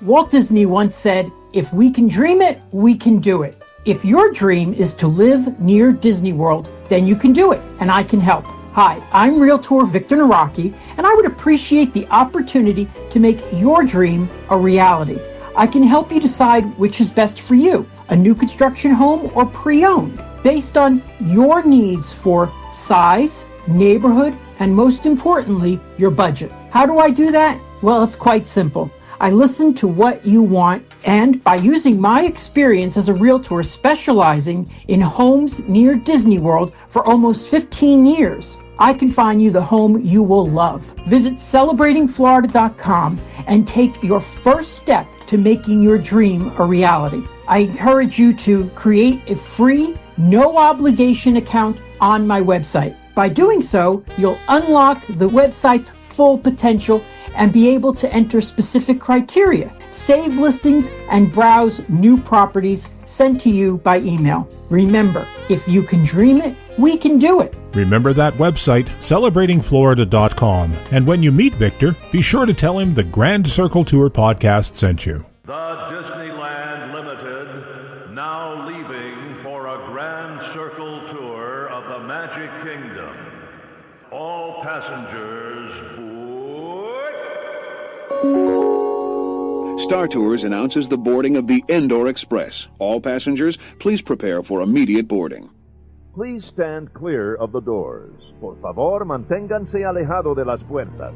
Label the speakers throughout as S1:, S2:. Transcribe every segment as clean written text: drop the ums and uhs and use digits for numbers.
S1: Walt Disney once said, "If we can dream it, we can do it." If your dream is to live near Disney World, then you can do it, and I can help. Hi, I'm Realtor Victor Naraki, and I would appreciate the opportunity to make your dream a reality. I can help you decide which is best for you, a new construction home or pre-owned, based on your needs for size, neighborhood, and most importantly, your budget. How do I do that? Well, it's quite simple. I listen to what you want, and by using my experience as a realtor specializing in homes near Disney World for almost 15 years, I can find you the home you will love. Visit celebratingflorida.com and take your first step to making your dream a reality. I encourage you to create a free, no obligation account on my website. By doing so, you'll unlock the website's full potential and be able to enter specific criteria, save listings, and browse new properties sent to you by email. Remember, if you can dream it, we can do it.
S2: Remember that website, celebratingflorida.com. And when you meet Victor, be sure to tell him the Grand Circle Tour podcast sent you.
S3: The Disneyland Limited, now leaving for a Grand Circle Tour of the Magic Kingdom. All passengers board.
S4: Star Tours announces the boarding of the Endor Express. All passengers, please prepare for immediate boarding.
S3: Please stand clear of the doors. Por favor, manténganse alejado de las puertas.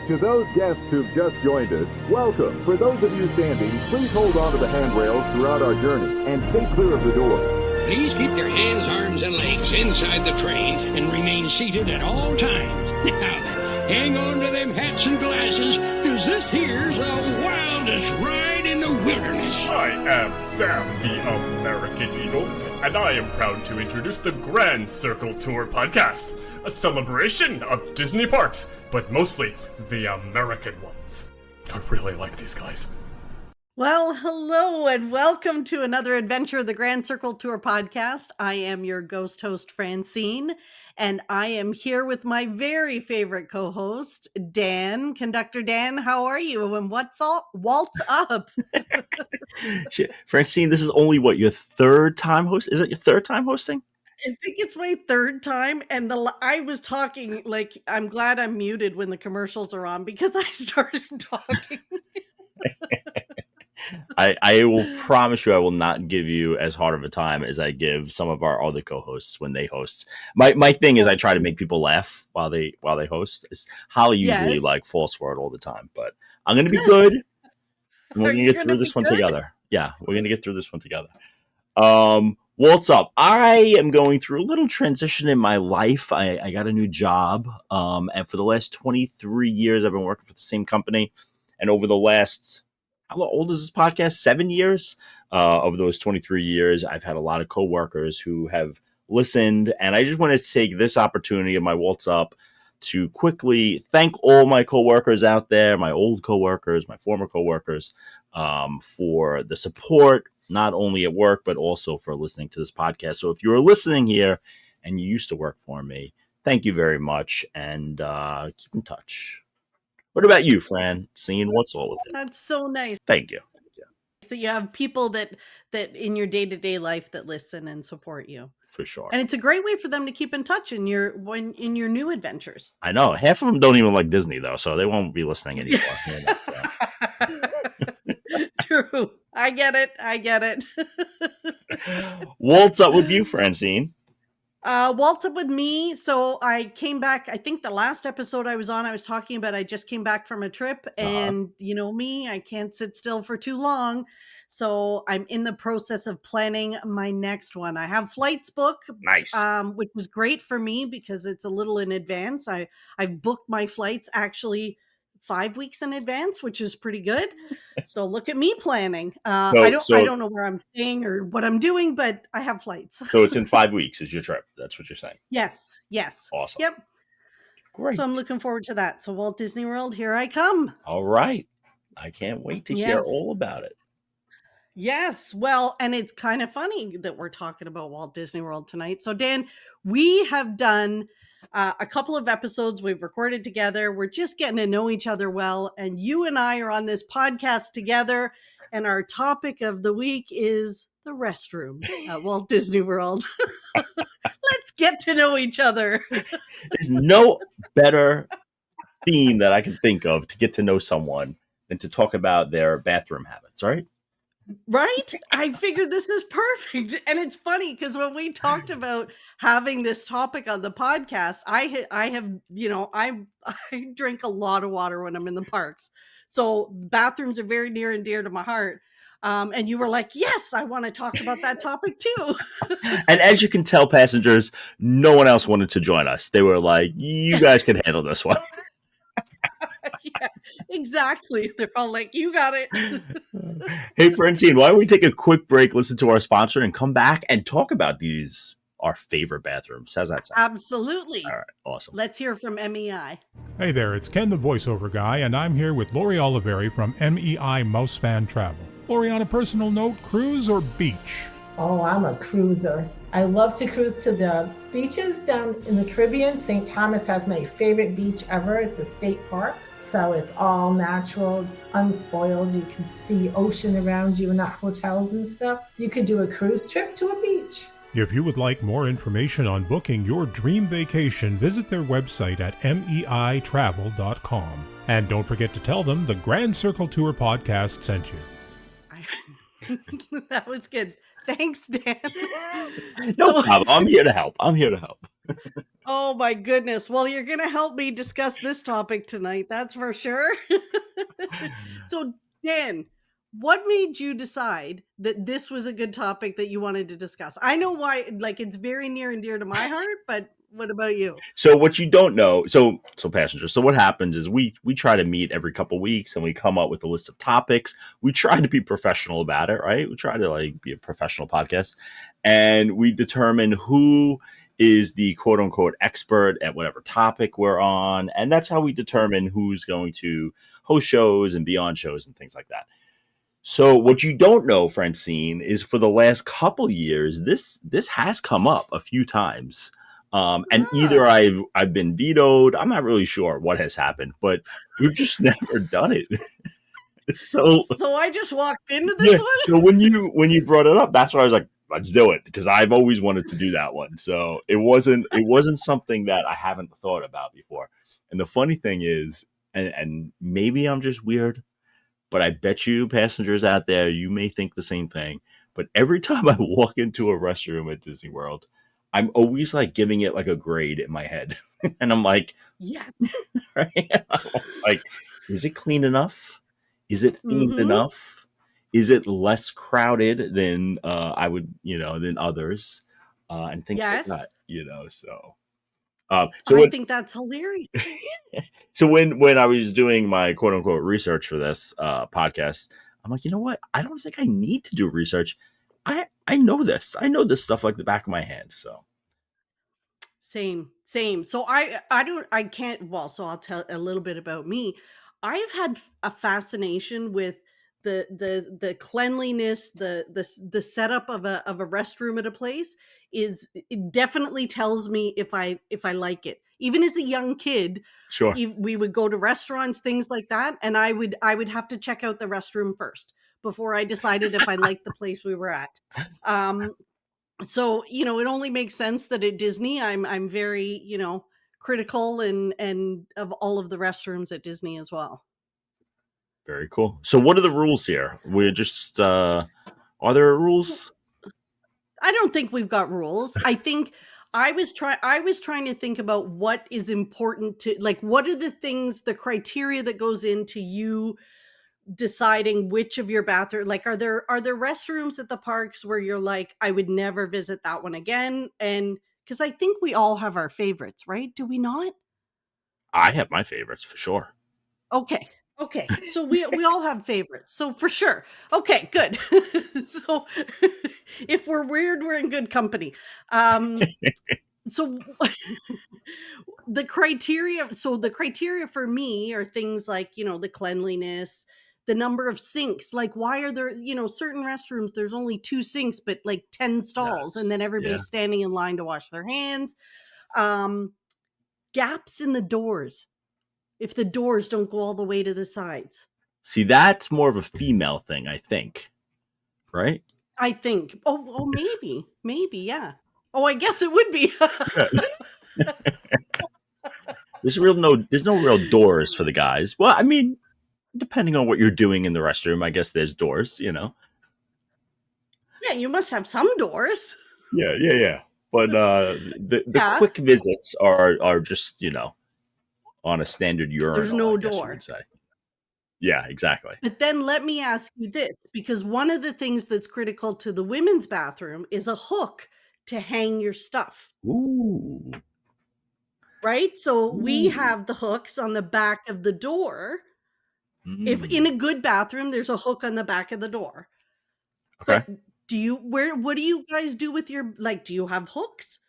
S3: To those guests who've just joined us, welcome. For those of you standing, please hold on to the handrails throughout our journey and stay clear of the door.
S5: Please keep your hands, arms, and legs inside the train and remain seated at all times. Now then, hang on to them hats and glasses, because this here's the wildest ride in the wilderness.
S6: I am Sam, the American Eagle, and I am proud to introduce the Grand Circle Tour podcast, a celebration of Disney parks, but mostly the American ones. I really like these guys.
S7: Well, hello and welcome to another adventure of the Grand Circle Tour podcast. I am your ghost host, Francine, and I am here with my very favorite co-host, Dan. Conductor Dan, how are you? And what's up?
S8: Francine, this is only your third time host? Is it your third time hosting?
S7: I think it's my third time, and I was talking like I'm glad I'm muted when the commercials are on because I started talking.
S8: I will promise you I will not give you as hard of a time as I give some of our other co-hosts when they host. My thing is I try to make people laugh while they host. It's Holly usually falls for it all the time, but I'm going to be good. We're going to get through this one together. Yeah, we're going to get through this one together. What's up? I am going through a little transition in my life. I got a new job, and for the last 23 years, I've been working for the same company. And over the last, how old is this podcast? 7 years. Over those 23 years, I've had a lot of coworkers who have listened, and I just wanted to take this opportunity of my What's Up to quickly thank all my coworkers out there, my old coworkers, my former coworkers, for the support, not only at work, but also for listening to this podcast. So if you're listening here and you used to work for me, thank you very much, and keep in touch. What about you, Fran? Seeing what's all of it?
S7: That's so nice.
S8: Thank you.
S7: That you have people that in your day-to-day life that listen and support you.
S8: For sure.
S7: And it's a great way for them to keep in touch in your new adventures.
S8: I know. Half of them don't even like Disney, though, so they won't be listening anymore.
S7: True. I get it.
S8: What's up with you, Francine?
S7: Walt up with me. So I came back, I think the last episode I was on, I was talking about I just came back from a trip, and you know me, I can't sit still for too long. So I'm in the process of planning my next one. I have flights booked,
S8: Nice.
S7: Which was great for me because it's a little in advance. I've booked my flights actually 5 weeks in advance, which is pretty good. So look at me planning. I don't know where I'm staying or what I'm doing, but I have flights.
S8: So it's in 5 weeks is your trip. That's what you're saying.
S7: Yes.
S8: Awesome.
S7: Yep.
S8: Great.
S7: So I'm looking forward to that. So Walt Disney World, here I come.
S8: All right. I can't wait to hear all about it.
S7: Yes. Well, and it's kind of funny that we're talking about Walt Disney World tonight. So Dan, we have done A couple of episodes we've recorded together. We're just getting to know each other well. And you and I are on this podcast together. And our topic of the week is the restrooms at Walt Disney World. Let's get to know each other.
S8: There's no better theme that I can think of to get to know someone than to talk about their bathroom habits, right?
S7: Right? I figured this is perfect. And it's funny because when we talked about having this topic on the podcast, I have, I drink a lot of water when I'm in the parks. So bathrooms are very near and dear to my heart. And you were like, yes, I want to talk about that topic too.
S8: And as you can tell, passengers, no one else wanted to join us. They were like, you guys can handle this one.
S7: Yeah, exactly. They're all like, you got it.
S8: Hey, Francine, why don't we take a quick break, listen to our sponsor, and come back and talk about our favorite bathrooms? How's that sound?
S7: Absolutely.
S8: All right, awesome.
S7: Let's hear from MEI.
S2: Hey there, it's Ken the voiceover guy, and I'm here with Lori Oliveri from MEI Mousespan Travel. Lori, on a personal note, cruise or beach?
S9: Oh, I'm a cruiser. I love to cruise to the beaches down in the Caribbean. St. Thomas has my favorite beach ever. It's a state park, so it's all natural. It's unspoiled. You can see ocean around you and not hotels and stuff. You could do a cruise trip to a beach.
S2: If you would like more information on booking your dream vacation, visit their website at meitravel.com. And don't forget to tell them the Grand Circle Tour podcast sent you.
S7: That was good. Thanks, Dan.
S8: No problem. I'm here to help.
S7: Oh my goodness. Well, you're going to help me discuss this topic tonight. That's for sure. So, Dan, what made you decide that this was a good topic that you wanted to discuss? I know why, like, it's very near and dear to my heart, but what about you?
S8: So what you don't know, so passengers, so what happens is we try to meet every couple weeks and we come up with a list of topics. We try to be professional about it, right? We try to be a professional podcast, and we determine who is the quote unquote expert at whatever topic we're on. And that's how we determine who's going to host shows and be on shows and things like that. So what you don't know, Francine, is for the last couple years, this has come up a few times. And either I've been vetoed. I'm not really sure what has happened, but we've just never done it. So
S7: I just walked into this one.
S8: So when you brought it up, that's why I was like, let's do it, because I've always wanted to do that one. So it wasn't something that I haven't thought about before. And the funny thing is, and maybe I'm just weird, but I bet you passengers out there, you may think the same thing. But every time I walk into a restroom at Disney World, I'm always giving it a grade in my head. And I'm like,
S7: yes.
S8: Right? I'm always like, is it clean enough? Is it themed enough? Is it less crowded than than others? And things like that, so.
S7: I think that's hilarious.
S8: So when I was doing my quote unquote research for this podcast, I'm like, you know what? I don't think I need to do research. I know this. I know this stuff like the back of my hand. So
S7: same. So so I'll tell a little bit about me. I've had a fascination with the cleanliness, the setup of a restroom at a place. It definitely tells me if I like it. Even as a young kid,
S8: sure,
S7: we would go to restaurants, things like that, and I would have to check out the restroom first before I decided if I liked the place we were at. So it only makes sense that at Disney, I'm very critical and of all of the restrooms at Disney as well.
S8: Very cool. So what are the rules here? We're just are there rules?
S7: I don't think we've got rules. I think I was trying to think about what is important to, what are the criteria that goes into you deciding which of your bathroom, are there restrooms at the parks where you're like, I would never visit that one again? And because I think we all have our favorites, right? Do we not?
S8: I have my favorites for sure.
S7: Okay. So we all have favorites. So for sure. Okay, good. So if we're weird, we're in good company. So the criteria for me are things like, the cleanliness, the number of sinks. Why are there, certain restrooms, there's only 2 sinks, but 10 stalls, and then everybody's standing in line to wash their hands. gaps in the doors. If the doors don't go all the way to the sides.
S8: See, that's more of a female thing, I think. Right?
S7: I think. Oh, maybe, yeah. Oh, I guess it would be.
S8: Yeah. There's no real doors for the guys. Well, I mean, depending on what you're doing in the restroom, I guess there's doors, you know.
S7: Yeah, you must have some doors.
S8: Yeah. But the quick visits are just, you know, on a standard urinal,
S7: There's no
S8: I guess you
S7: door.
S8: would say. Yeah, exactly.
S7: But then let me ask you this, because one of the things that's critical to the women's bathroom is a hook to hang your stuff.
S8: Ooh.
S7: Right? So we have the hooks on the back of the door. If in a good bathroom, there's a hook on the back of the door.
S8: Okay.
S7: But what do you guys do with your, like, do you have hooks?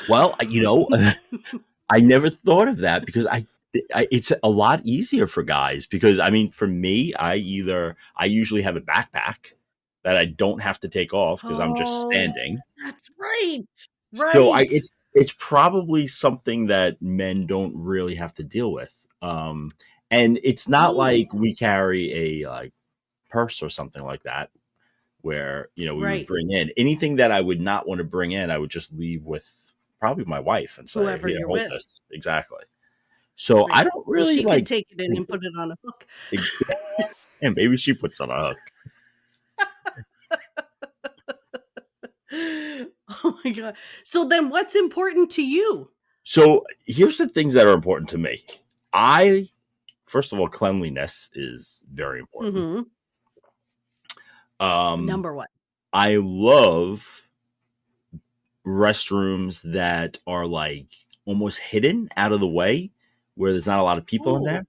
S8: Well, you know, I never thought of that because it's a lot easier for guys because I mean, for me, I usually have a backpack that I don't have to take off because I'm just standing.
S7: That's right.
S8: So
S7: Right.
S8: it's probably something that men don't really have to deal with. And it's not like we carry a like purse or something like that where, you know, we would
S7: Right.
S8: bring in anything that I would not want to bring in. I would just leave with probably my wife and say,
S7: Whoever
S8: "Here,
S7: you're
S8: hold
S7: with.
S8: this." Exactly. So I
S7: Right.
S8: don't
S7: Well,
S8: really
S7: she can
S8: like,
S7: take it in and put it on a hook.
S8: and maybe she puts on a hook.
S7: Oh my God. So then what's important to you?
S8: So here's the things that are important to me. First of all, cleanliness is very important.
S7: Number one.
S8: I love restrooms that are like almost hidden out of the way where there's not a lot of people in there.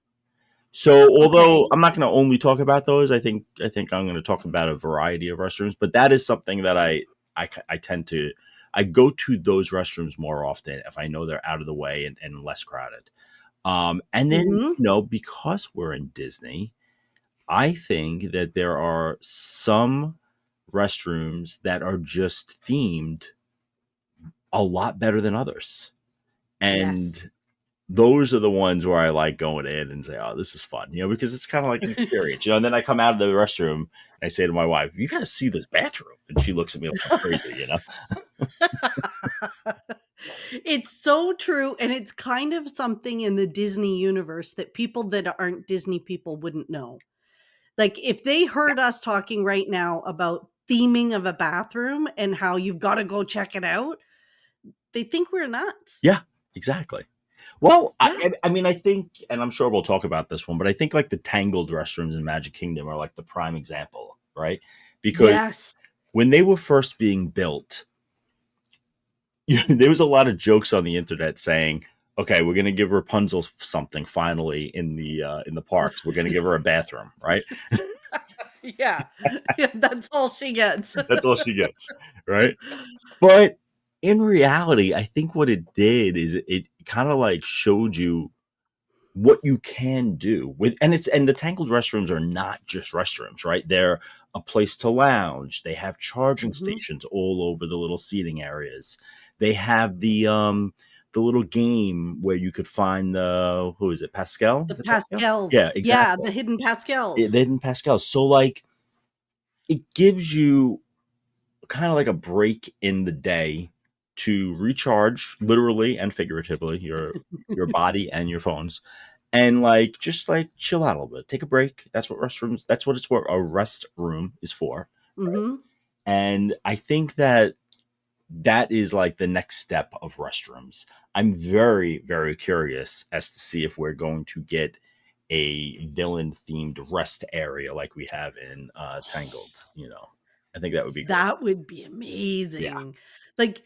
S8: So although I'm not going to only talk about those, I think I'm going to talk about a variety of restrooms, but that is something that I tend to, I go to those restrooms more often if I know they're out of the way and less crowded. And then, you know, because we're in Disney, I think that there are some restrooms that are just themed a lot better than others. And those are the ones where I like going in and say, "Oh, this is fun," you know, because it's kind of like an experience, you know. And then I come out of the restroom and I say to my wife, "You got to see this bathroom," and she looks at me like I'm crazy, you know.
S7: It's so true, and it's kind of something in the Disney universe that people that aren't Disney people wouldn't know. Like if they heard us talking right now about theming of a bathroom and how you've got to go check it out, they think we're nuts.
S8: Yeah, exactly. Well, I mean, I think, and I'm sure we'll talk about this one, but I think like the Tangled restrooms in Magic Kingdom are like the prime example, right? Because when they were first being built, there was a lot of jokes on the internet saying, "Okay, we're going to give Rapunzel something finally in the parks. We're going to give her a bathroom, right?"
S7: Yeah, that's all she gets.
S8: That's all she gets, right? But in reality, I think what it did is it kind of like showed you what you can do with, and the Tangled restrooms are not just restrooms, right? They're a place to lounge. They have charging stations all over the little seating areas. They have the little game where you could find who is it, Pascal?
S7: The
S8: Is it
S7: Pascals.
S8: Yeah, exactly.
S7: Yeah, the hidden Pascals.
S8: The hidden Pascals. So like it gives you kind of like a break in the day to recharge literally and figuratively your body and your phones and like just like chill out a little bit, take a break. That's what it's for. A rest room is for. Right? And I think that is like the next step of restrooms. I'm very, very curious as to see if we're going to get a villain themed rest area like we have in Tangled, you know. I think that would be great.
S7: That would be amazing. Like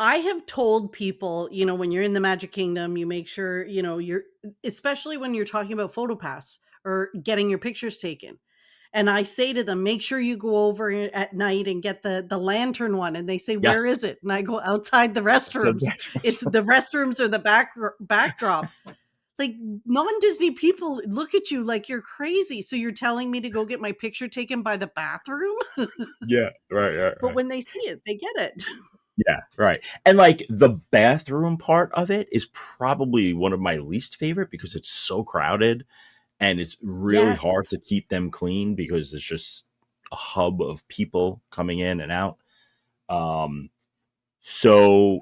S7: I have told people, you know, when you're in the Magic Kingdom, you make sure, you know, especially when you're talking about PhotoPass or getting your pictures taken. And I say to them, make sure you go over at night and get the lantern one. And they say, where is it? And I go outside the restrooms. It's the restrooms or the backdrop. Like non-Disney people look at you like you're crazy. So you're telling me to go get my picture taken by the bathroom?
S8: Yeah, right.
S7: But when they see it, they get it.
S8: Yeah, right. And like the bathroom part of it is probably one of my least favorite because it's so crowded and it's really
S7: Yes.
S8: hard to keep them clean because it's just a hub of people coming in and out. Um, so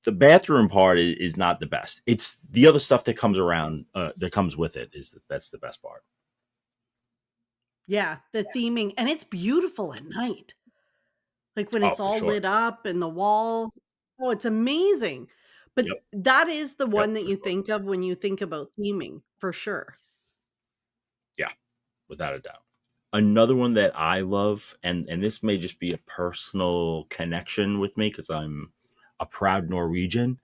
S8: the bathroom part is not the best. It's the other stuff that comes around, that comes with it that's the best part.
S7: Yeah, the theming, and it's beautiful at night. Like when
S8: Oh,
S7: it's
S8: for
S7: all
S8: sure.
S7: lit up and the wall. Oh, it's amazing. But
S8: Yep.
S7: that is the
S8: Yep.
S7: one that
S8: For
S7: you
S8: sure.
S7: think of when you think about theming, for sure.
S8: Yeah. Without a doubt. Another one that I love, and this may just be a personal connection with me because I'm a proud Norwegian.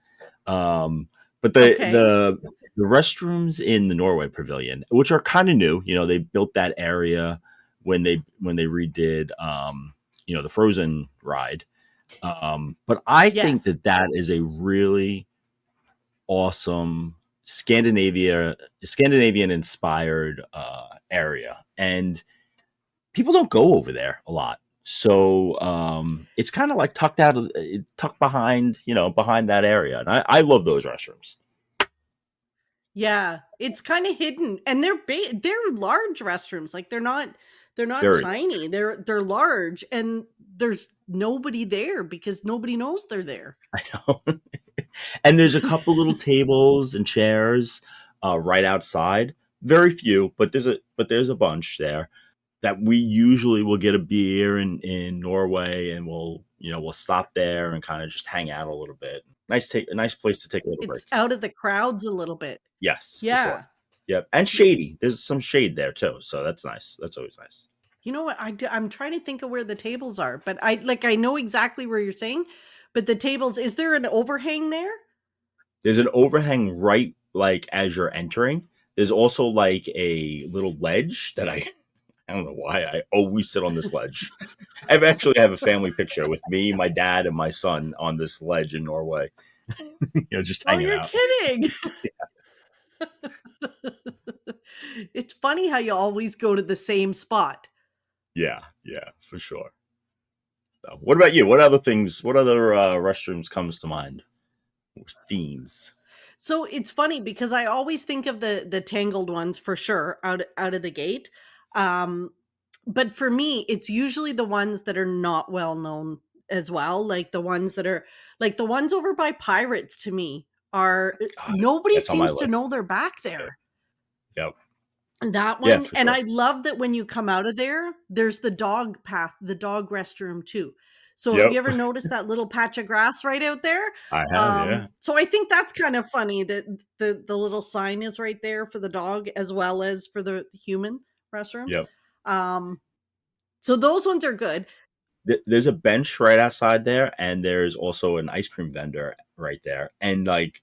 S8: But
S7: Okay.
S8: the restrooms in the Norway Pavilion, which are kind of new, they built that area when they redid the Frozen ride. But I think
S7: Yes.
S8: that is a really awesome Scandinavian inspired area, and people don't go over there a lot. So it's kind of like tucked behind, behind that area. And I love those restrooms.
S7: Yeah, it's kind of hidden, and they're large restrooms. Like they're not
S8: Very large.
S7: tiny. They're large, and there's nobody there because nobody knows they're there.
S8: I know. And there's a couple little tables and chairs right outside. Very few, but there's a bunch there that we usually will get a beer in Norway, and we'll stop there and kind of just hang out a little bit. A nice place to take a little break.
S7: It's out of the crowds a little bit.
S8: Yes, for sure.
S7: Yeah.
S8: Yep, and
S7: Y-
S8: shady. There's some shade there too, so that's nice. That's always nice.
S7: You know what? I'm trying to think of where the tables are, but I know exactly where you're saying, but the tables, is there an overhang there?
S8: There's an overhang right like as you're entering. There's also like a little ledge that I don't know why I always sit on this ledge. I actually have a family picture with me, my dad, and my son on this ledge in Norway. Just
S7: Oh,
S8: hanging
S7: you're
S8: out.
S7: kidding. It's funny how you always go to the same spot.
S8: Yeah, yeah, for sure. So, what about you? What other restrooms comes to mind? Themes.
S7: So it's funny because I always think of the tangled ones for sure out of the gate. Um, but for me, it's usually the ones that are not well known as well. Like the ones that are like the ones over by Pirates to me are
S8: Ah,
S7: nobody
S8: that's on my
S7: seems to
S8: list.
S7: know they're back
S8: Sure.
S7: there.
S8: Yep.
S7: That
S8: Yeah,
S7: one,
S8: for
S7: and
S8: sure.
S7: I love that when you come out of there, there's the dog path, the dog restroom too. So have you
S8: Yep.
S7: ever noticed that little patch of grass right out there?
S8: I have, yeah.
S7: So I think that's kind of funny that the little sign is right there for the dog as well as for the human restroom.
S8: Yep.
S7: Um, so those ones are good.
S8: There's a bench right outside there, and there's also an ice cream vendor right there. And like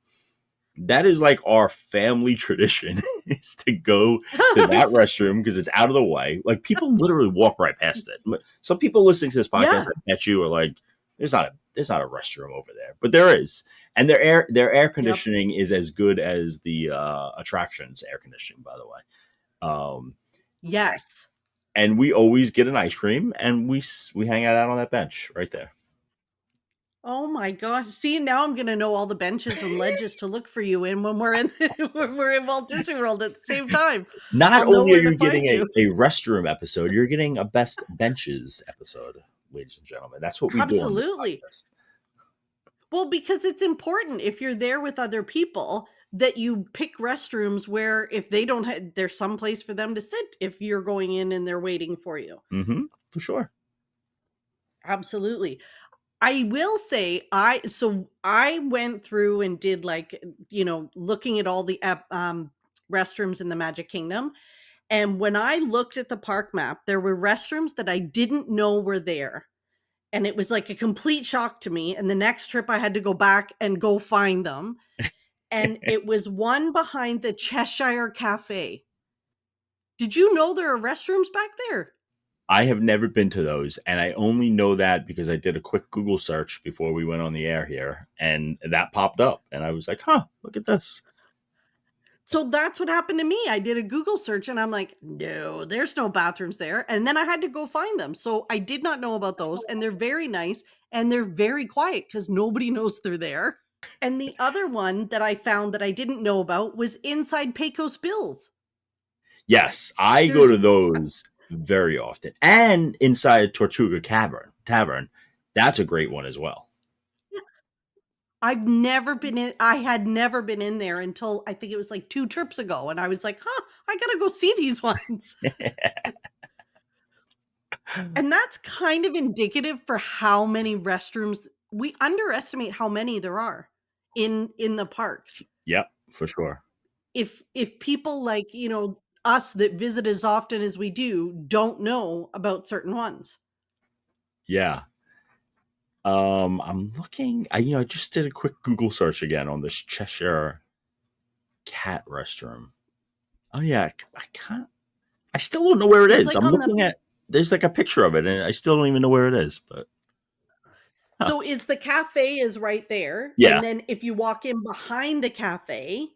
S8: that is like our family tradition is to go to that restroom because it's out of the way. Like people literally walk right past it. Some people listening to this podcast,
S7: Yeah.
S8: I bet you, are like, there's not a restroom over there, but there is, and their air
S7: Yep.
S8: conditioning is as good as the attractions air conditioning, by the way. Um,
S7: Yes.
S8: and we always get an ice cream, and we hang out on that bench right there.
S7: Oh my gosh. See, now I'm gonna know all the benches and ledges to look for you in when we're in when we're in Walt Disney World at the same time.
S8: Not
S7: I'll know
S8: only are
S7: where to
S8: you
S7: find
S8: getting
S7: you.
S8: a restroom episode, you're getting a best benches episode, ladies and gentlemen. That's what we do on this
S7: Absolutely.
S8: podcast.
S7: Well, because it's important if you're there with other people that you pick restrooms where if they don't have, there's some place for them to sit if you're going in and they're waiting for you.
S8: For sure.
S7: Absolutely. I will say I went through and did like looking at all the restrooms in the Magic Kingdom, and when I looked at the park map, there were restrooms that I didn't know were there. And it was like a complete shock to me. And the next trip I had to go back and go find them. And it was one behind the Cheshire Cafe. Did you know there are restrooms back there?
S8: I have never been to those, and I only know that because I did a quick Google search before we went on the air here, and that popped up, and I was like, "Huh, look at this."
S7: So that's what happened to me. I did a Google search and I'm like, no, there's no bathrooms there. And then I had to go find them. So I did not know about those. And they're very nice and they're very quiet because nobody knows they're there. And the other one that I found that I didn't know about was inside Pecos Bills.
S8: Yes, I go to those very often. And inside Tortuga Tavern. That's a great one as well.
S7: I've never been in. I had never been in there until I think it was like 2 trips ago. And I was like, I got to go see these ones. And that's kind of indicative for how many restrooms we underestimate how many there are in the parks.
S8: Yep, for sure.
S7: If people like, us that visit as often as we do don't know about certain ones.
S8: Yeah. I'm looking. I just did a quick Google search again on this Cheshire Cat restroom. Oh yeah, I can't. I still don't know where it is.
S7: Like
S8: I'm looking at. There's like a picture of it, and I still don't even know where it is. But
S7: so it's the cafe is right there,
S8: yeah.
S7: And then if you walk in behind the cafe,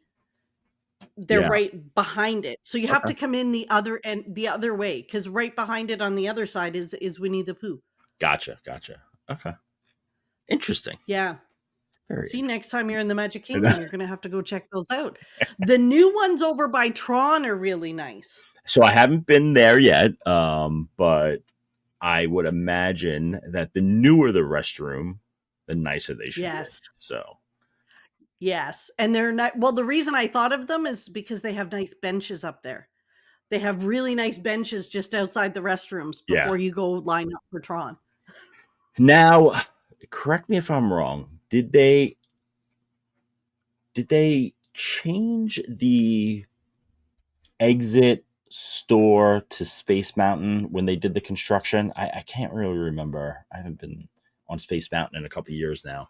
S7: they're right behind it. So you have to come in the other way because right behind it on the other side is Winnie the Pooh.
S8: Gotcha. Okay. Interesting.
S7: Yeah.
S8: Very
S7: See, next time you're in the Magic Kingdom, you're going to have to go check those out. The new ones over by Tron are really nice.
S8: So I haven't been there yet, but I would imagine that the newer the restroom, the nicer they should be. So.
S7: Yes. And they're not, well, the reason I thought of them is because they have nice benches up there. They have really nice benches just outside the restrooms before you go line up for Tron.
S8: Now, correct me if I'm wrong. Did they change the exit store to Space Mountain when they did the construction? I can't really remember. I haven't been on Space Mountain in a couple of years now.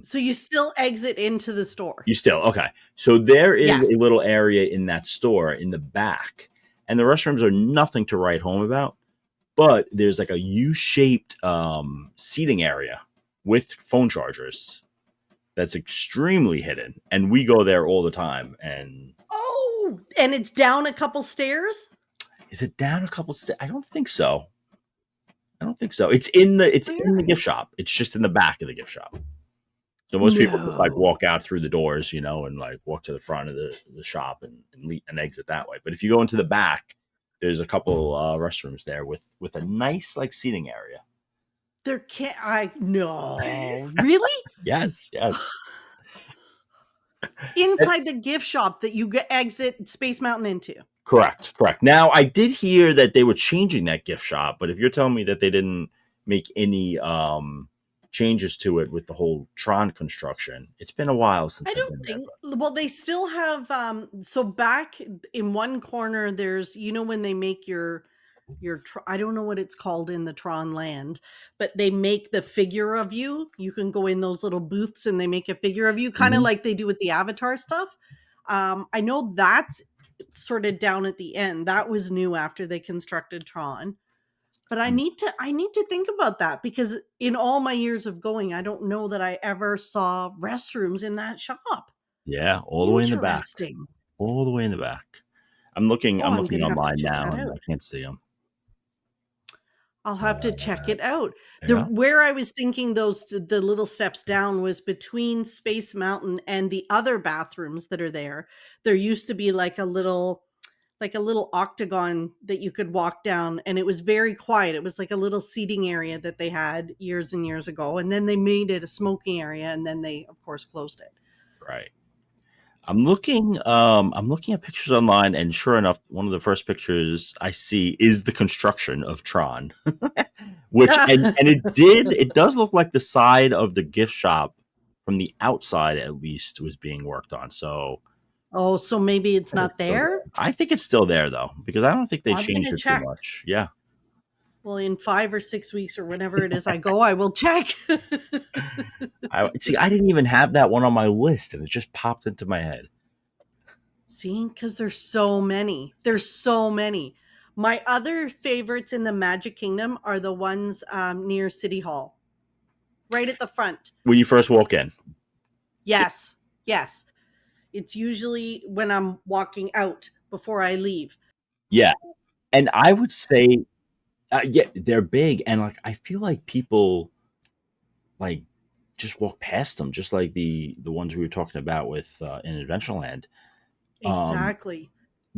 S7: So you still exit into the store.
S8: Okay. So there is a little area in that store in the back, and the restrooms are nothing to write home about, but there's like a U-shaped seating area with phone chargers that's extremely hidden, and we go there all the time. And
S7: and it's down a couple stairs.
S8: Is it down a couple stairs? I don't think so. It's in the gift shop. It's just in the back of the gift shop. So most people just like walk out through the doors, and like walk to the front of the shop and exit that way. But if you go into the back, there's a couple restrooms there with a nice like seating area.
S7: Really?
S8: Yes.
S7: Inside the gift shop that you exit Space Mountain into.
S8: Correct. Now, I did hear that they were changing that gift shop, but if you're telling me that they didn't make any changes to it with the whole Tron construction, it's been a while since
S7: I don't think. Well, they still have. So back in one corner, there's when they make your I don't know what it's called in the Tron land, but they make the figure of you. You can go in those little booths and they make a figure of you, kind of like they do with the Avatar stuff. I know that's sort of down at the end. That was new after they constructed Tron. But I need to think about that because in all my years of going, I don't know that I ever saw restrooms in that shop.
S8: Yeah, all the way in the back. All the way in the back. I'm looking online now and I can't see them.
S7: I'll have to check it out. Where I was thinking the little steps down was between Space Mountain and the other bathrooms that are there. There used to be like a little octagon that you could walk down, and it was very quiet. It was like a little seating area that they had years and years ago, and then they made it a smoking area, and then they of course closed it.
S8: Right. I'm looking at pictures online, and sure enough, one of the first pictures I see is the construction of Tron. Which and it does look like the side of the gift shop from the outside at least was being worked on. So
S7: so maybe it's not there?
S8: I think it's still there tholl, because I don't think they changed it too much. Yeah.
S7: Well, in 5 or 6 weeks or whenever it is I go, I will check.
S8: I didn't even have that one on my list, and it just popped into my head.
S7: See, because there's so many. My other favorites in the Magic Kingdom are the ones near City Hall, right at the front.
S8: When you first walk in.
S7: Yes. It's usually when I'm walking out before I leave.
S8: Yeah. And I would say, yeah, they're big. And like, I feel like people like just walk past them, just like the ones we were talking about with in Adventureland. Um,
S7: Exactly.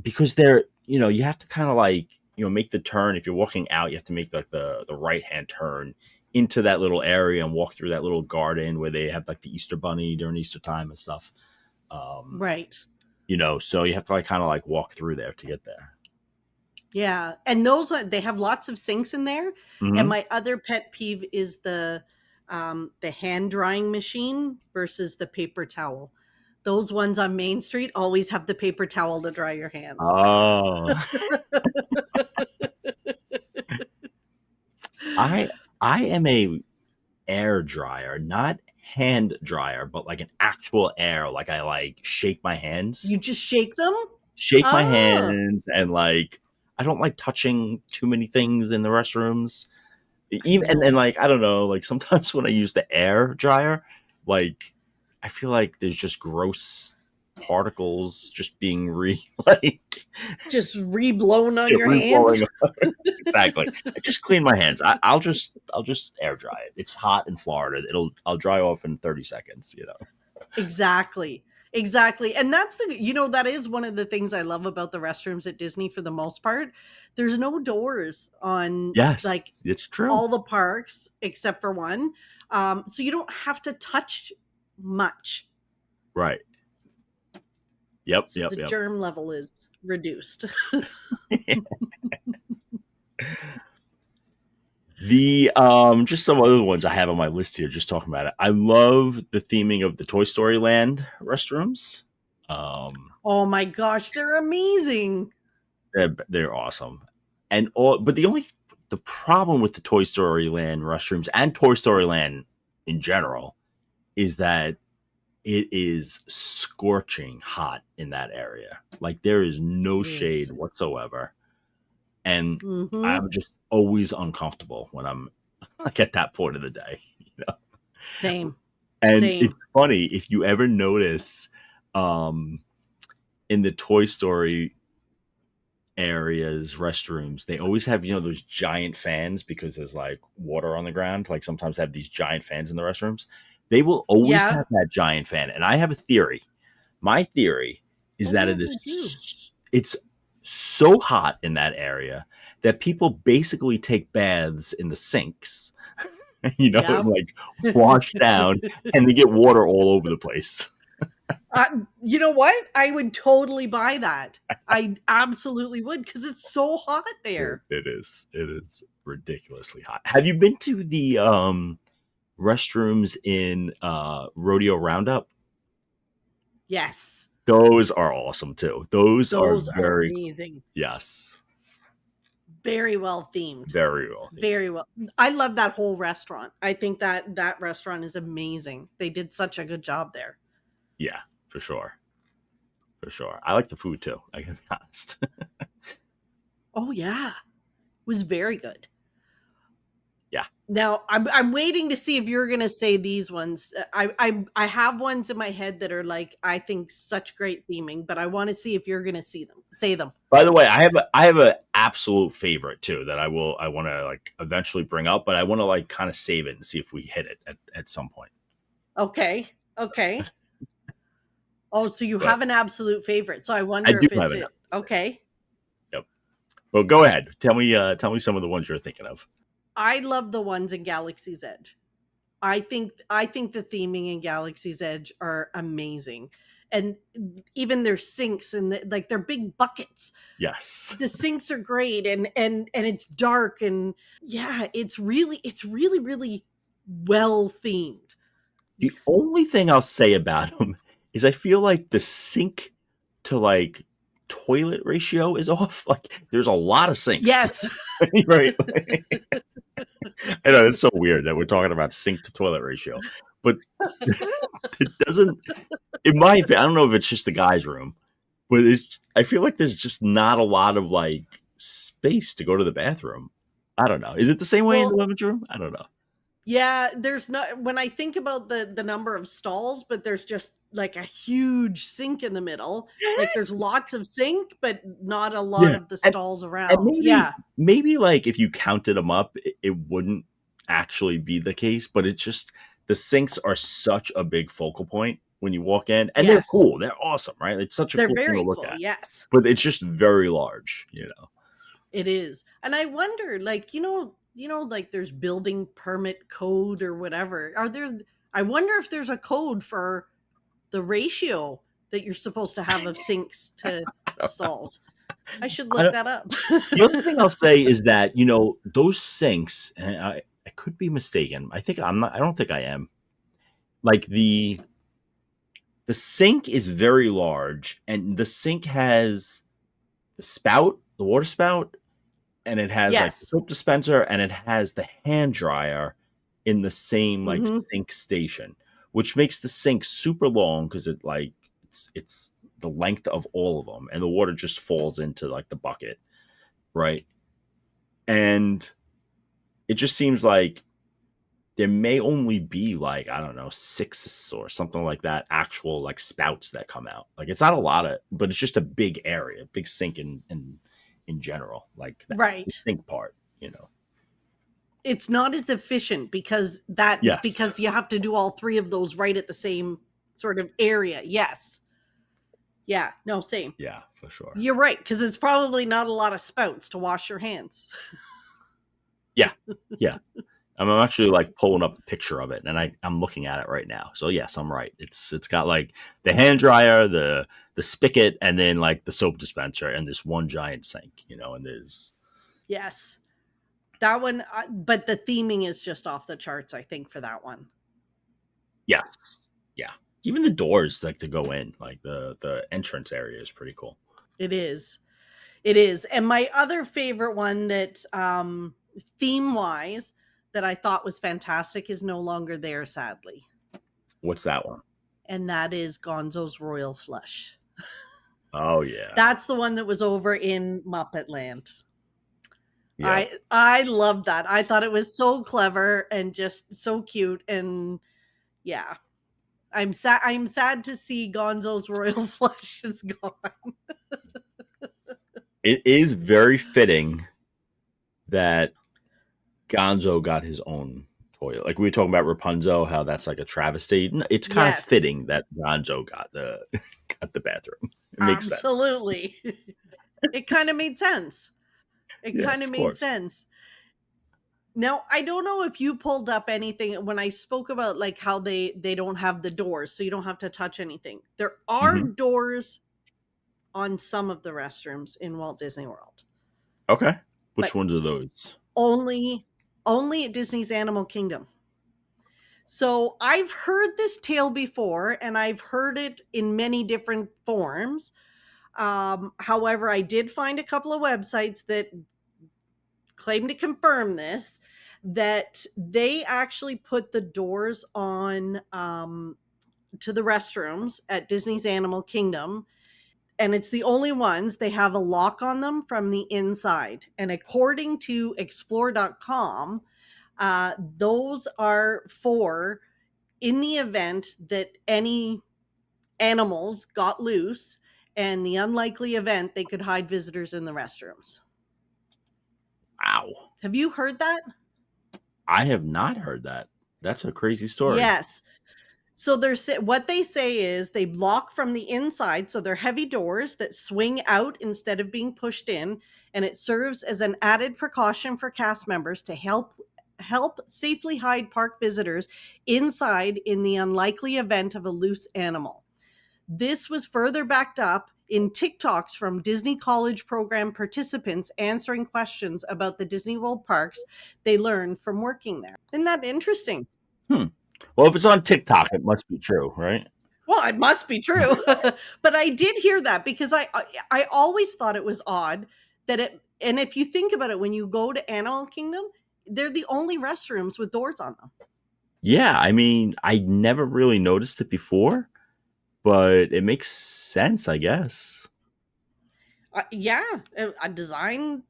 S8: because they're, you have to kind of like, make the turn. If you're walking out, you have to make like the right hand turn into that little area and walk through that little garden where they have like the Easter bunny during Easter time and stuff.
S7: Right.
S8: So you have to like kind of like walk through there to get there.
S7: Yeah. And those they have lots of sinks in there. And
S8: Mm-hmm.
S7: my other pet peeve is the hand drying machine versus the paper towel. Those ones on Main Street always have the paper towel to dry your hands.
S8: Oh, I am a air dryer, not hand dryer, but like an actual air. Like I like shake my hands,
S7: You just shake them? Oh,
S8: and like I don't like touching too many things in the restrooms.
S7: I
S8: Even and
S7: know.
S8: like I don't know, like sometimes when I use the air dryer, like I feel like there's just gross particles just being like
S7: Just re-blown on your hands?
S8: blowing. Exactly. I just clean my hands. I'll just air dry it. It's hot in Florida. I'll dry off in 30 seconds.
S7: Exactly. Exactly. And that's that is one of the things I love about the restrooms at Disney for the most part. There's no doors on
S8: Yes,
S7: like
S8: it's true.
S7: all the parks except for one. So you don't have to touch much.
S8: Right. Yep.
S7: The germ level is reduced.
S8: The just some other ones I have on my list here, just talking about it. I love the theming of the Toy Story Land restrooms.
S7: Oh my gosh, they're amazing.
S8: They're awesome. But the problem with the Toy Story Land restrooms and Toy Story Land in general is that it is scorching hot in that area. Like there is no
S7: It
S8: shade
S7: is.
S8: whatsoever. And
S7: Mhm.
S8: I'm just always uncomfortable when I'm like at that point of the day.
S7: Same.
S8: And
S7: Same.
S8: it's funny if you ever notice in the Toy Story areas, restrooms, they always have, those giant fans because there's like water on the ground. Like sometimes have these giant fans in the restrooms. They will always
S7: Yeah.
S8: have that giant fan. And I have a theory. My theory is that
S7: what would you?
S8: it's so hot in that area that people basically take baths in the sinks,
S7: Yep.
S8: and like wash down and they get water all over the place.
S7: You know what? I would totally buy that. I absolutely would because it's so hot there.
S8: It is ridiculously hot. Have you been to the restrooms in Rodeo Roundup?
S7: Yes.
S8: Those are awesome too. Those are very
S7: amazing.
S8: Yes.
S7: Very well themed.
S8: Very well themed.
S7: Very well. I love that whole restaurant. I think that restaurant is amazing. They did such a good job there.
S8: Yeah, for sure. For sure. I like the food too, I can be honest.
S7: Oh yeah. It was very good.
S8: Yeah.
S7: Now I'm waiting to see if you're gonna say these ones. I have ones in my head that are like I think such great theming, but I want to see if you're gonna say them.
S8: By the way, I have an absolute favorite too that I want to like eventually bring up, but I want to like kind of save it and see if we hit it at some point.
S7: Okay. Oh, so you have an absolute favorite. So I wonder
S8: I
S7: if
S8: do have
S7: it's it. Okay.
S8: Yep. Well, go ahead. Tell me some of the ones you're thinking of.
S7: I love the ones in Galaxy's Edge. I think the theming in Galaxy's Edge are amazing. And even their sinks and like their big buckets.
S8: Yes.
S7: The sinks are great and it's dark and yeah, it's really well themed.
S8: The only thing I'll say about them is I feel like the sink to like toilet ratio is off. Like there's a lot of sinks.
S7: Yes.
S8: Right. I know it's so weird that we're talking about sink to toilet ratio, but it doesn't. In my opinion, I don't know if it's just the guy's room, but I feel like there's just not a lot of like space to go to the bathroom. I don't know. Is it the same way in the women's room? I don't know.
S7: Yeah, there's not, when I think about the number of stalls, but there's just like a huge sink in the middle. Like there's lots of sink, but not a lot
S8: Yeah.
S7: of the
S8: And,
S7: stalls
S8: and
S7: around.
S8: maybe,
S7: Yeah.
S8: maybe like if you counted them up, it wouldn't actually be the case, but it's just the sinks are such a big focal point when you walk in, and they're
S7: Yes.
S8: cool. They're awesome, right? It's such a
S7: They're
S8: cool thing to
S7: very
S8: look
S7: cool.
S8: at,
S7: Yes.
S8: but it's just very large, you know?
S7: It is. And I wonder, like, like there's building permit code or whatever. I wonder if there's a code for the ratio that you're supposed to have of sinks to stalls. I should
S8: I
S7: look
S8: don't,
S7: that up.
S8: the other thing I'll say is that, those sinks, and I could be mistaken. I don't think I am. Like the sink is very large, and the sink has the water spout, and it has like the
S7: Yes.
S8: soap dispenser, and it has the hand dryer in the same like
S7: Hmm.
S8: sink station, which makes the sink super long because it's the length of all of them, and the water just falls into like the bucket, right? And it just seems like there may only be like, I don't know, 6 or something like that, actual like spouts that come out. Like it's not a lot of, but it's just a big area, big sink in general, like the
S7: Right.
S8: sink part.
S7: It's not as efficient because
S8: Yes.
S7: you have to do all three of those right at the same sort of area. Yes. Yeah. No, same.
S8: Yeah, for sure.
S7: You're right, because it's probably not a lot of spouts to wash your hands.
S8: Yeah. Yeah. I'm actually like pulling up a picture of it, and I'm looking at it right now. So yes, I'm right. It's got like the hand dryer, the spigot, and then like the soap dispenser, and this one giant sink, and there's
S7: Yes. That one, but the theming is just off the charts, I think, for that one.
S8: yes. Yeah. Even the doors like to go in, like the entrance area is pretty cool.
S7: It is. It is. And my other favorite one that theme wise that I thought was fantastic is no longer there, sadly.
S8: What's that one?
S7: And that is Gonzo's Royal Flush.
S8: Oh yeah.
S7: That's the one that was over in Muppet Land.
S8: Yep.
S7: I love that. I thought it was so clever and just so cute. And yeah, I'm sad to see Gonzo's Royal Flush is gone.
S8: It is very fitting that Gonzo got his own toilet. Like we were talking about Rapunzel, how that's like a travesty. It's kind of
S7: Yes.
S8: fitting that Gonzo got the bathroom. It makes sense.
S7: Absolutely. It kind of made sense. It
S8: Yeah,
S7: kind of
S8: of
S7: made
S8: course.
S7: sense. Now, I don't know if you pulled up anything when I spoke about like how they don't have the doors, so you don't have to touch anything. There are
S8: Mhm.
S7: doors on some of the restrooms in Walt Disney World,
S8: Okay. Which
S7: but
S8: ones are those?
S7: only at Disney's Animal Kingdom. So I've heard this tale before, and I've heard it in many different forms. However, I did find a couple of websites that claim to confirm this, that they actually put the doors on to the restrooms at Disney's Animal Kingdom, and it's the only ones. They have a lock on them from the inside, and according to explore.com, those are for in the event that any animals got loose, and the unlikely event they could hide visitors in the restrooms.
S8: Wow.
S7: Have you heard that?
S8: I have not heard that. That's a crazy story.
S7: Yes. So what they say is they lock from the inside, so they're heavy doors that swing out instead of being pushed in, and it serves as an added precaution for cast members to help safely hide park visitors inside in the unlikely event of a loose animal. This was further backed up in TikToks from Disney College program participants answering questions about the Disney World parks they learned from working there. Isn't that interesting?
S8: Well, if it's on TikTok, it must be true, right?
S7: Well, it must be true. But I did hear that because I always thought it was odd that it, and if you think about it, when you go to Animal Kingdom, they're the only restrooms with doors on them.
S8: Yeah, I mean, I never really noticed it before, but it makes sense, I guess.
S7: Yeah, a design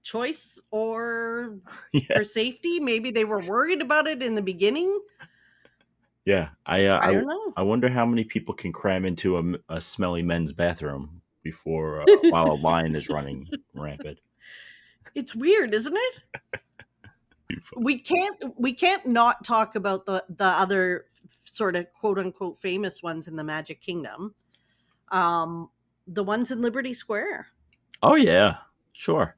S7: choice or
S8: Yeah.
S7: for safety. Maybe they were worried about it in the beginning.
S8: Yeah,
S7: I don't know.
S8: I wonder how many people can cram into a smelly men's bathroom before while a line is running rampant.
S7: It's weird, isn't it? We can't not talk about the other sort of quote unquote famous ones in the Magic Kingdom. The ones in Liberty Square.
S8: Oh yeah, sure.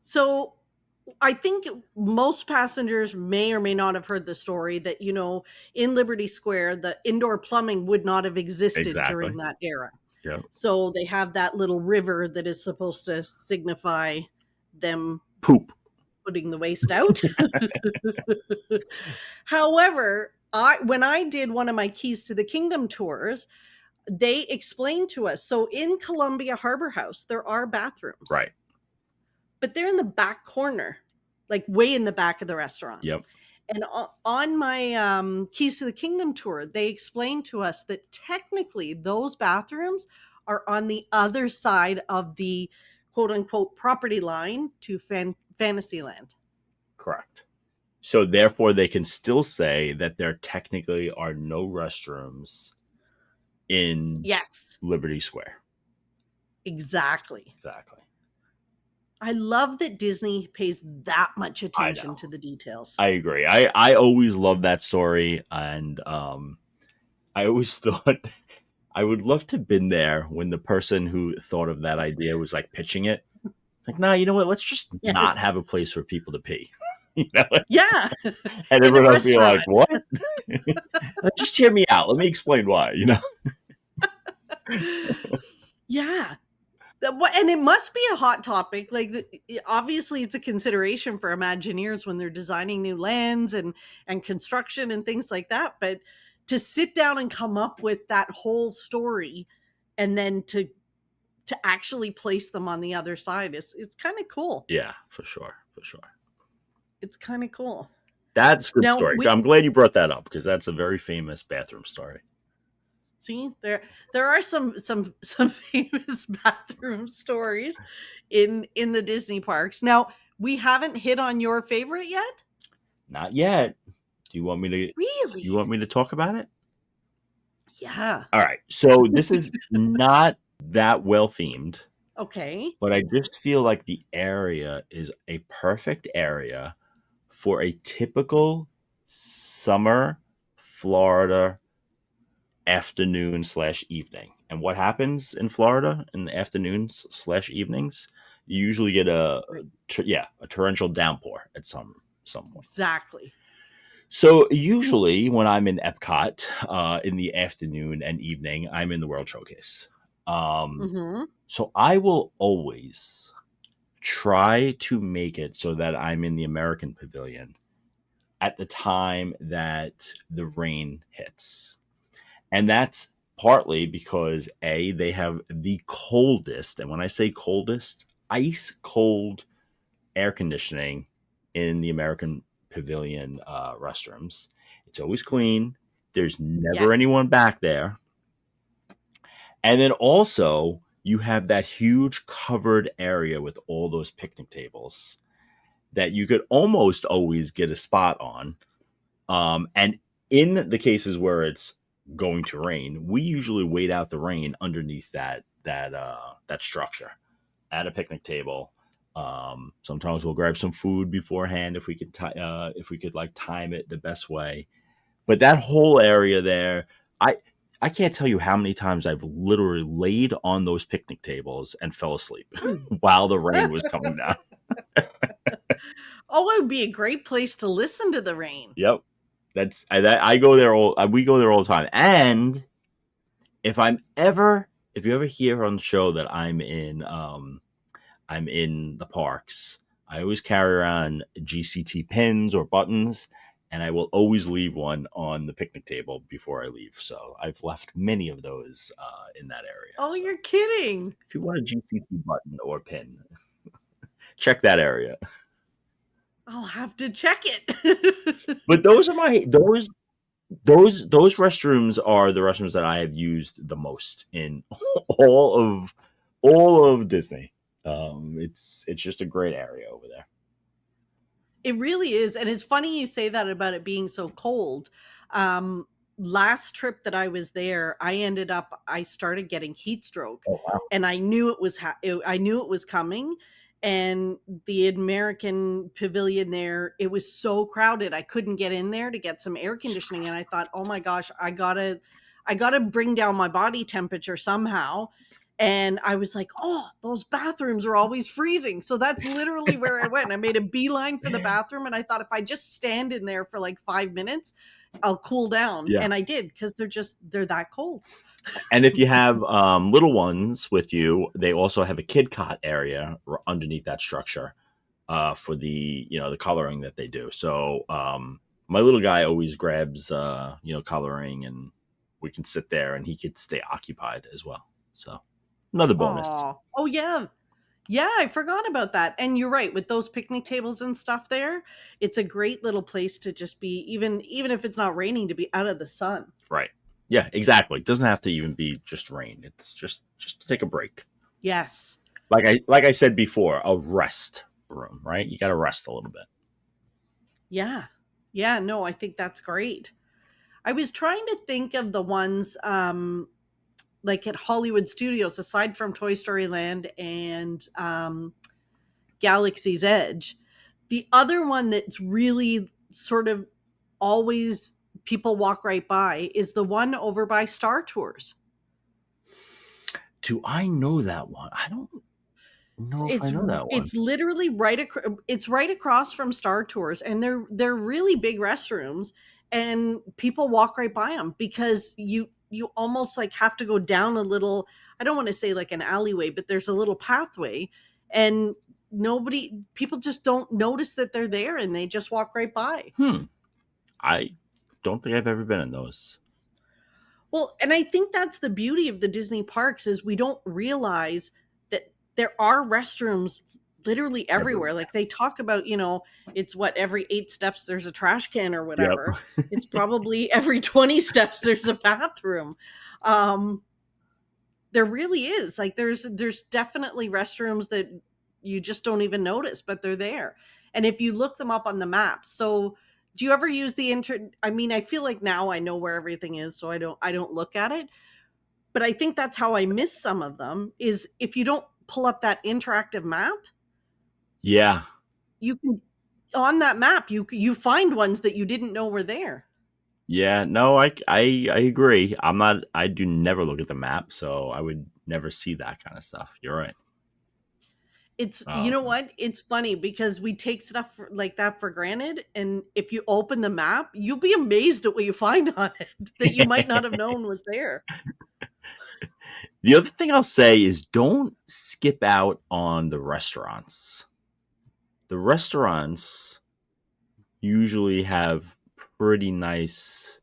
S7: So I think most passengers may or may not have heard the story that, in Liberty Square, the indoor plumbing would not have existed during that era.
S8: Yep.
S7: So they have that little river that is supposed to signify them
S8: Poop.
S7: putting the waste out. However, when I did one of my Keys to the Kingdom tours, they explained to us. So in Columbia Harbor House, there are bathrooms.
S8: Right.
S7: But they're in the back corner, like way in the back of the restaurant.
S8: Yep.
S7: And on my Keys to the Kingdom tour, they explained to us that technically those bathrooms are on the other side of the quote unquote property line to Fantasyland.
S8: Correct. So therefore they can still say that there technically are no restrooms in Liberty Square.
S7: Exactly. I love that Disney pays that much attention to the details.
S8: I agree. I always loved that story, and I always thought I would love to have been there when the person who thought of that idea was like pitching it. Like, nah, you know what? Let's just not have a place for people to pee.
S7: Yeah.
S8: And everyone else be like, what? Just hear me out. Let me explain why,
S7: Yeah. And it must be a hot topic. Like, obviously, it's a consideration for Imagineers when they're designing new lands and construction and things like that. But to sit down and come up with that whole story and then to actually place them on the other side, it's kind of cool.
S8: Yeah, for sure.
S7: It's kind of cool.
S8: That's a good story. I'm glad you brought that up because that's a very famous bathroom story.
S7: See, there are some famous bathroom stories in the Disney parks. Now, we haven't hit on your favorite yet?
S8: Not yet. Do you want me to
S7: Really?
S8: You want me to talk about it?
S7: Yeah.
S8: All right. So this is not that well themed.
S7: Okay.
S8: But I just feel like the area is a perfect area for a typical summer Florida afternoon/evening. And what happens in Florida in the afternoons/evenings? You usually get a torrential downpour at some point.
S7: Exactly.
S8: So usually when I'm in Epcot in the afternoon and evening, I'm in the World Showcase. So I will always try to make it so that I'm in the American Pavilion at the time that the rain hits. And that's partly because they have the coldest, and when I say coldest, ice cold air conditioning in the American Pavilion restrooms. It's always clean. There's never anyone back there. And then also you have that huge covered area with all those picnic tables that you could almost always get a spot on. And in the cases where it's going to rain, we usually wait out the rain underneath that structure at a picnic table. Sometimes we'll grab some food beforehand if we could time it the best way. But that whole area there, I can't tell you how many times I've literally laid on those picnic tables and fell asleep while the rain was coming down.
S7: Oh, it would be a great place to listen to the rain.
S8: Yep. I go there we go there all the time. And if you ever hear on the show that I'm in the parks, I always carry around GCT pins or buttons, and I will always leave one on the picnic table before I leave. So I've left many of those in that area.
S7: Oh, so you're kidding.
S8: If you want a GCT button or pin, check that area.
S7: I'll have to check it.
S8: But those are those restrooms are the restrooms that I have used the most in all of Disney. It's just a great area over there.
S7: It really is. And it's funny you say that about it being so cold. Um, Last trip that I was there, I started getting heat stroke,
S8: Oh wow.
S7: and I knew it was coming. And the American pavilion there, it was so crowded. I couldn't get in there to get some air conditioning. And I thought, oh my gosh, I gotta bring down my body temperature somehow. And I was like, oh, those bathrooms are always freezing. So that's literally where I went. I made a beeline for the bathroom, and I thought if I just stand in there for like 5 minutes, I'll cool down.
S8: Yeah.
S7: And I did, because they're that cold.
S8: And if you have little ones with you, they also have a kid cot area underneath that structure for the coloring that they do. So my little guy always grabs coloring, and we can sit there, and he could stay occupied as well. So another bonus.
S7: Oh yeah. Yeah, I forgot about that. And you're right, with those picnic tables and stuff there, it's a great little place to just be, even if it's not raining, to be out of the sun.
S8: Right. Yeah, exactly. It doesn't have to even be just rain. It's just to take a break.
S7: Yes.
S8: Like I said before, a rest room, right? You got to rest a little bit.
S7: Yeah. Yeah, no, I think that's great. I was trying to think of the ones like at Hollywood Studios, aside from Toy Story Land and Galaxy's Edge. The other one that's really sort of always people walk right by is the one over by Star Tours.
S8: Do I know that one? I don't know if I know that one.
S7: It's literally it's right across from Star Tours, and they're really big restrooms, and people walk right by them because you almost like have to go down a little, I don't want to say like an alleyway, but there's a little pathway, and people just don't notice that they're there, and they just walk right by.
S8: I don't think I've ever been in those.
S7: Well, and I think that's the beauty of the Disney parks, is we don't realize that there are restrooms literally everywhere. Like they talk about, it's every 8 steps there's a trash can or whatever. Yep. It's probably every 20 steps there's a bathroom. There really is. Like there's definitely restrooms that you just don't even notice, but they're there. And if you look them up on the maps. So do you ever use I feel like now I know where everything is, so I don't look at it. But I think that's how I miss some of them, is if you don't pull up that interactive map.
S8: Yeah.
S7: You can, on that map, you find ones that you didn't know were there.
S8: Yeah, no, I agree. I do never look at the map, so I would never see that kind of stuff. You're right.
S7: It's, you know what? It's funny because we take stuff like that for granted. And if you open the map, you'll be amazed at what you find on it that you might not have known was there.
S8: The other thing I'll say is don't skip out on the restaurants. The restaurants usually have pretty nice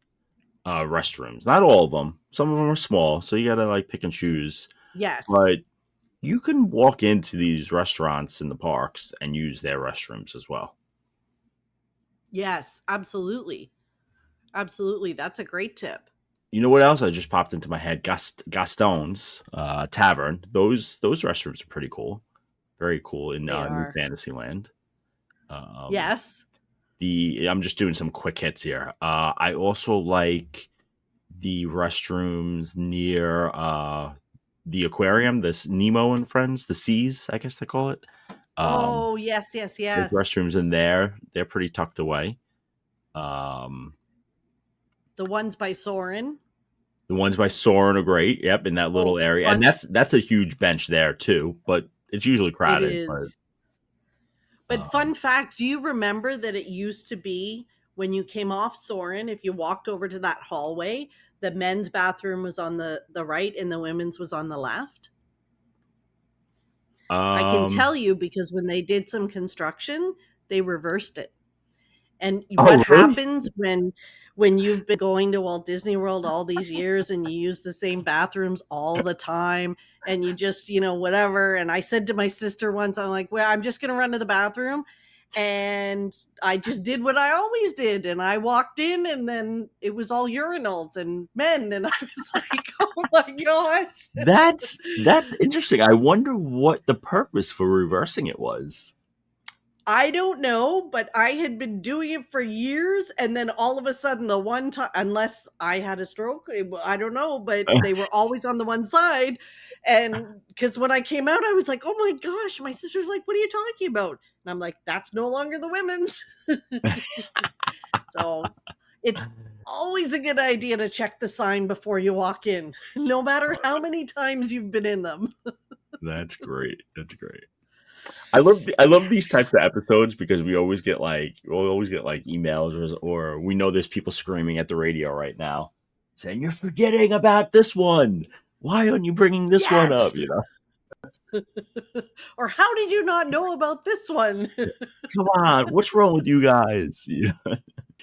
S8: restrooms. Not all of them. Some of them are small, so you got to like pick and choose.
S7: Yes.
S8: But you can walk into these restaurants in the parks and use their restrooms as well.
S7: Yes, absolutely. Absolutely. That's a great tip.
S8: You know what else I just popped into my head? Gaston's Tavern. Those restrooms are pretty cool. Very cool in New Fantasyland.
S7: Yes.
S8: I'm just doing some quick hits here. I also like the restrooms near the aquarium, this Nemo and Friends, the Seas, I guess they call it.
S7: Yes.
S8: The restrooms in there, they're pretty tucked away.
S7: The ones by Soarin'.
S8: The ones by Soarin' are great. Yep, in that little area. And that's a huge bench there too, but it's usually crowded.
S7: It is. But fun fact, do you remember that it used to be when you came off Soarin', if you walked over to that hallway, the men's bathroom was on the right and the women's was on the left? I can tell you because when they did some construction, they reversed it. And what happens when you've been going to Walt Disney World all these years and you use the same bathrooms all the time and you just, whatever. And I said to my sister once, I'm like, well, I'm just going to run to the bathroom. And I just did what I always did. And I walked in, and then it was all urinals and men. And I was like, oh my gosh.
S8: That's interesting. I wonder what the purpose for reversing it was.
S7: I don't know, but I had been doing it for years. And then all of a sudden, the one time, unless I had a stroke, I don't know, but they were always on the one side. And because when I came out, I was like, oh my gosh, my sister's like, what are you talking about? And I'm like, that's no longer the women's. So it's always a good idea to check the sign before you walk in, no matter how many times you've been in them.
S8: That's great. That's great. I love these types of episodes because we'll always get emails or we know there's people screaming at the radio right now saying you're forgetting about this one. Why aren't you bringing this one up? You know,
S7: or how did you not know about this one?
S8: come on, what's wrong with you guys? Yeah.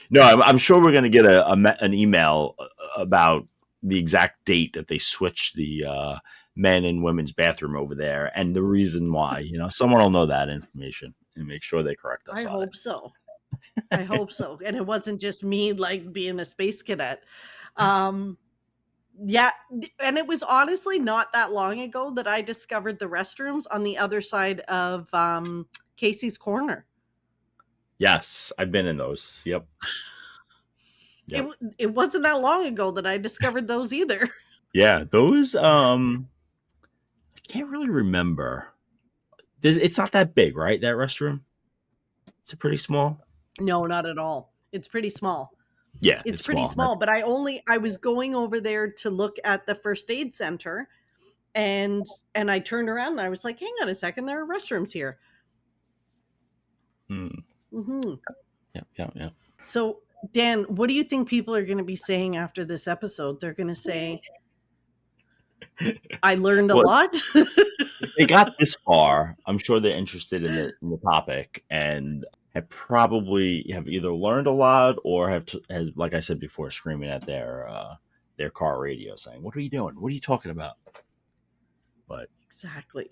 S8: No, I'm sure we're going to get an email about the exact date that they switched the men and women's bathroom over there and the reason why. You know, someone will know that information and make sure they correct us.
S7: I hope so. I hope so. And it wasn't just me like being a space cadet. Yeah, and it was honestly not that long ago that I discovered the restrooms on the other side of Casey's Corner.
S8: Yes, I've been in those. Yep.
S7: It wasn't that long ago that I discovered those either.
S8: Yeah, those I can't really remember. It's not that big, right? That restroom? It's pretty small.
S7: No, not at all. It's pretty small.
S8: Yeah,
S7: it's pretty small, but I was going over there to look at the first aid center, and I turned around and I was like, hang on a second, there are restrooms here.
S8: Mm-hmm. Yeah.
S7: So, Dan, what do you think people are going to be saying after this episode? They're going to say, I learned a lot.
S8: If they got this far, I'm sure they're interested in the topic and have probably either learned a lot or has, like I said before, screaming at their car radio saying, "What are you doing? What are you talking about?" But
S7: exactly.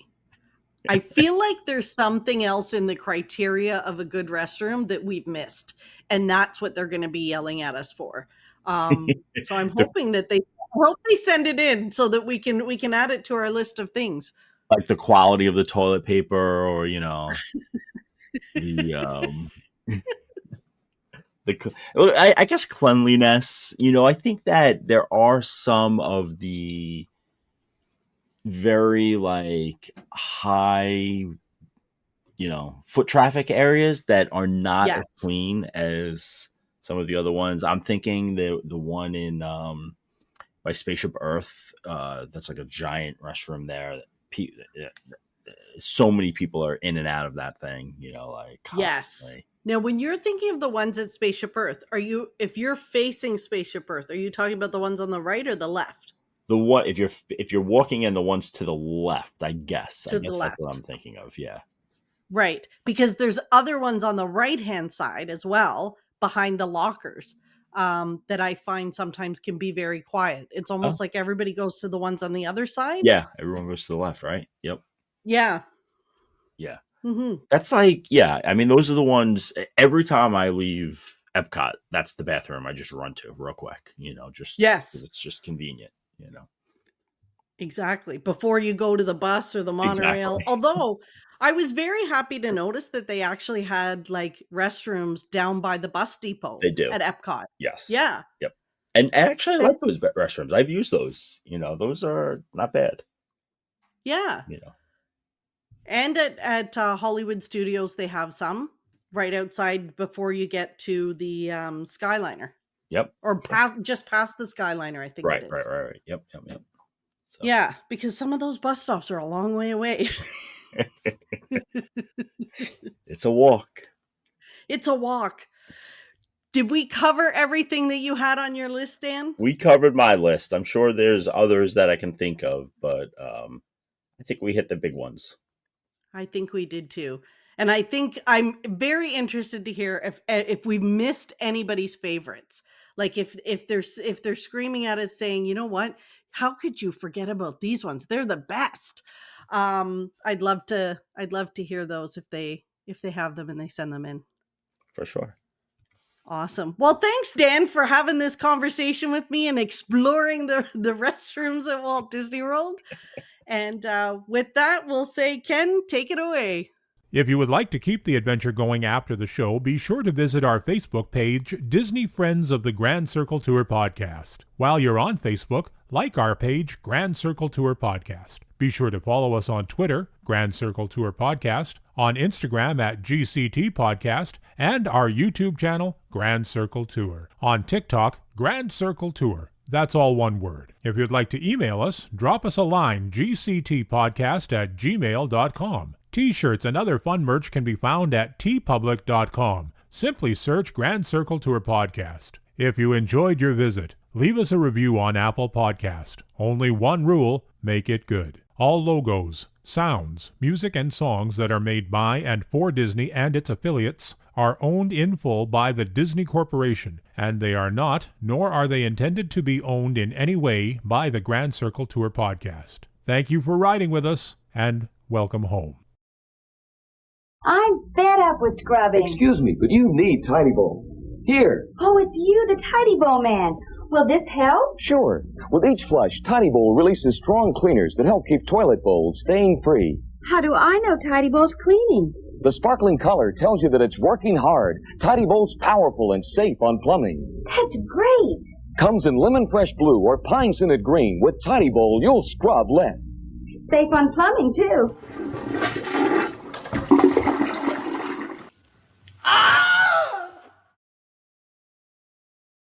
S7: I feel like there's something else in the criteria of a good restroom that we've missed, and that's what they're going to be yelling at us for. So I'm hoping that they send it in so that we can add it to our list of things.
S8: Like the quality of the toilet paper, or I guess cleanliness. I think that there are some of the very high foot traffic areas that are not as clean as some of the other ones. I'm thinking the one in by Spaceship Earth, that's like a giant restroom there. So many people are in and out of that thing, constantly.
S7: Yes. Now, when you're thinking of the ones at Spaceship Earth, if you're facing Spaceship Earth, are you talking about the ones on the right or the left?
S8: The one, if you're walking in, the ones to the left, I guess.
S7: To the left.
S8: That's what I'm thinking of. Yeah.
S7: Right. Because there's other ones on the right-hand side as well, behind the lockers, that I find sometimes can be very quiet. It's almost like everybody goes to the ones on the other side.
S8: Yeah. Everyone goes to the left, right? Yep.
S7: Yeah.
S8: Yeah.
S7: Mm-hmm.
S8: That's I mean, those are the ones, every time I leave Epcot, that's the bathroom I just run to real quick, just,
S7: yes,
S8: it's just convenient,
S7: Exactly. Before you go to the bus or the monorail. Exactly. Although I was very happy to notice that they actually had restrooms down by the bus depot.
S8: They do.
S7: At Epcot.
S8: Yes.
S7: Yeah.
S8: Yep. And actually I like those restrooms. I've used those, those are not bad.
S7: Yeah. And at Hollywood Studios, they have some right outside before you get to the Skyliner.
S8: Yep.
S7: Or just past the Skyliner, I think it is.
S8: Right. Yep.
S7: So. Yeah, because some of those bus stops are a long way away.
S8: It's a walk.
S7: It's a walk. Did we cover everything that you had on your list, Dan?
S8: We covered my list. I'm sure there's others that I can think of, but I think we hit the big ones.
S7: I think we did too. And I think I'm very interested to hear if we've missed anybody's favorites. Like if they're screaming at us saying, you know what, how could you forget about these ones? They're the best. I'd love to hear those if they if they have them and they send them in.
S8: For sure.
S7: Awesome. Well, thanks, Dan, for having this conversation with me and exploring the restrooms at Walt Disney World. And with that, we'll say, Ken, take it away.
S2: If you would like to keep the adventure going after the show, be sure to visit our Facebook page, Disney Friends of the Grand Circle Tour Podcast. While you're on Facebook, like our page, Grand Circle Tour Podcast. Be sure to follow us on Twitter, Grand Circle Tour Podcast, on Instagram at GCT Podcast, and our YouTube channel, Grand Circle Tour. On TikTok, Grand Circle Tour. That's all one word. If you'd like to email us, drop us a line, gctpodcast@gmail.com. T-shirts and other fun merch can be found at tpublic.com. Simply search Grand Circle Tour Podcast. If you enjoyed your visit, leave us a review on Apple Podcast. Only one rule, make it good. All logos, sounds, music, and songs that are made by and for Disney and its affiliates are owned in full by the Disney Corporation, and they are not, nor are they intended to be owned in any way by the Grand Circle Tour Podcast. Thank you for riding with us, and welcome home.
S10: I'm fed up with scrubbing.
S11: Excuse me, but you need Tidy Bowl. Here.
S10: Oh, it's you, the Tidy Bowl man. Will this help?
S11: Sure. With each flush, Tidy Bowl releases strong cleaners that help keep toilet bowls stain-free.
S10: How do I know Tidy Bowl's cleaning?
S11: The sparkling color tells you that it's working hard. Tidy Bowl's powerful and safe on plumbing.
S10: That's great.
S11: Comes in lemon fresh blue or pine scented green. With Tidy Bowl, you'll scrub less.
S10: Safe on plumbing, too.